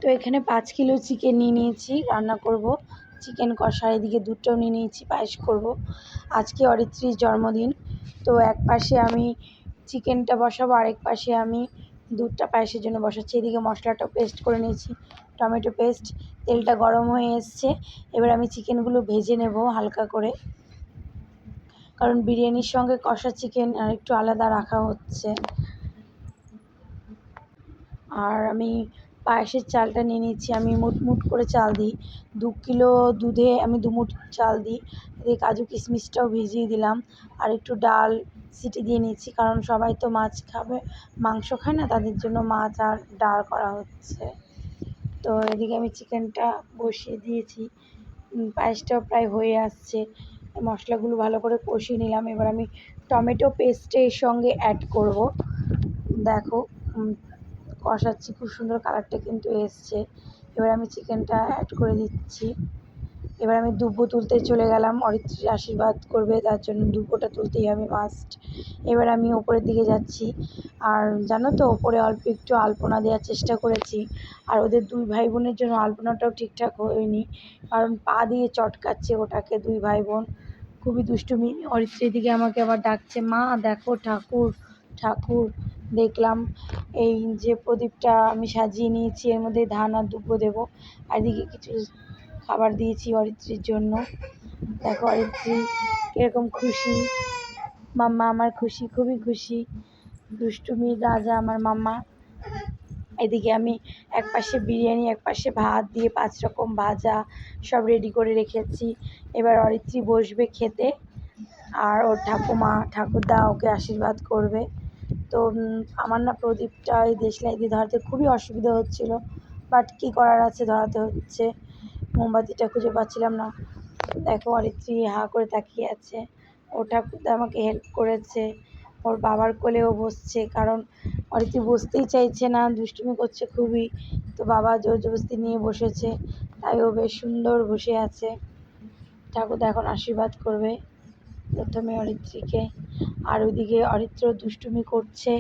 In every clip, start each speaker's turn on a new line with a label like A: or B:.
A: তো এখানে 5 kilo chicken নিয়ে নিয়েছি, রান্না করব চিকেন কষা। এদিকে দুধটাও নিয়ে নিয়েছি, পায়েস করব। আজকে অরিত্রীর জন্মদিন, তো এক পাশে আমি চিকেনটা বসাবো, আরেক পাশে আমি দুধটা পায়েসের জন্য বসাচ্ছি। এদিকে মশলাটা পেস্ট করে নিয়েছি, টমেটো পেস্ট। তেলটা গরম হয়ে এসছে, এবার আমি চিকেনগুলো ভেজে নেব হালকা করে, কারণ বিরিয়ানির সঙ্গে কষা চিকেন আর একটু আলাদা রাখা হচ্ছে। আর আমি পায়েসের চালটা নিয়ে নিচ্ছি। আমি মুট করে চাল দিই, 2 কিলো দুধে আমি 2 মুঠ চাল দিই। এদিকে কাজু কিশমিশটাও ভিজিয়ে দিলাম, আর একটু ডাল সিটি দিয়ে নিচ্ছি, কারণ সবাই তো মাছ খাবে, মাংস খায় না, তাদের জন্য মাছ আর ডাল করা হচ্ছে। তো এদিকে আমি চিকেনটা বসিয়ে দিয়েছি, পায়েসটাও প্রায় হয়ে আসছে। মশলাগুলো ভালো করে কষিয়ে নিলাম। এবার আমি টমেটো পেস্টটা এর সঙ্গে অ্যাড করব। দেখো কষাচ্ছি, খুব সুন্দর কালারটা কিন্তু এসছে। এবার আমি চিকেনটা অ্যাড করে দিচ্ছি। এবার আমি দুব্বো তুলতে চলে গেলাম, অরিত্রীর আশীর্বাদ করবে, তার জন্য দুব্বোটা তুলতেই হবে মাস্ট। এবার আমি ওপরের দিকে যাচ্ছি, আর জানো তো ওপরে অল্প একটু আলপনা দেওয়ার চেষ্টা করেছি, আর ওদের 2 ভাই বোনের জন্য আলপনাটাও ঠিকঠাক হয়নি, কারণ পা দিয়ে চটকাচ্ছে ওটাকে 2 ভাই বোন, খুবই দুষ্টুমি। অরিত্রীর দিকে আমাকে আবার ডাকছে, মা দেখো ঠাকুর ঠাকুর। দেখলাম এই যে প্রদীপটা আমি সাজিয়ে নিয়েছি, এর মধ্যে ধান আর দুব্বো দেবো, আর এদিকে কিছু খাবার দিয়েছি অরিত্রীর জন্য। দেখো অরিত্রী কীরকম খুশি, মাম্মা আমার খুশি, খুবই খুশি, দুষ্টুমির রাজা আমার মাম্মা। এদিকে আমি এক পাশে বিরিয়ানি, এক পাশে ভাত দিয়ে 5 রকম ভাজা সব রেডি করে রেখেছি। এবার অরিত্রী বসবে খেতে, আর ওর ঠাকুমা ঠাকুরদা ওকে আশীর্বাদ করবে। তো আমার না প্রদীপটা ওই দেশলাই দিয়ে ধরাতে খুবই অসুবিধা হচ্ছিল, বাট কী করার আছে, ধরাতে হচ্ছে। মোমবাতিটা খুঁজে পাচ্ছিলাম না। দেখো অরিত্রী হাঁ করে তাকিয়ে আছে, ও ঠাকুরদা আমাকে হেল্প করেছে, ওর বাবার কোলেও বসছে, কারণ অরিত্রী বসতেই চাইছে না, দুষ্টুমি করছে খুবই, তো বাবা জোর জবরদস্তি নিয়ে বসেছে, তাই ও বেশ সুন্দর বসে আছে। ঠাকুরদা এখন আশীর্বাদ করবে প্রথমে অরিত্রীকে। আর ওইদিকে অরিত্র দুষ্টুমি করছে,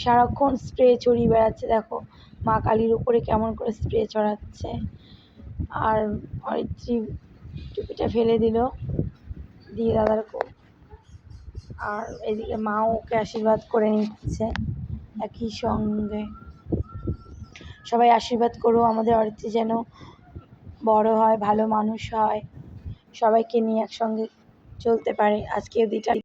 A: সারাক্ষণ স্প্রে ছড়িয়ে বেড়াচ্ছে। দেখো মা কালীর উপরে কেমন করে স্প্রে ছড়াচ্ছে। আর অরিত্রী টুপিটা ফেলে দিল, দিয়ে দাদার আর এদিকে মাও ওকে আশীর্বাদ করে নিচ্ছে একই সঙ্গে। সবাই আশীর্বাদ করো আমাদের অরিত্রী যেন বড় হয়, ভালো মানুষ হয়, সবাইকে নিয়ে একসঙ্গে চলতে পারে। আজকে দিটা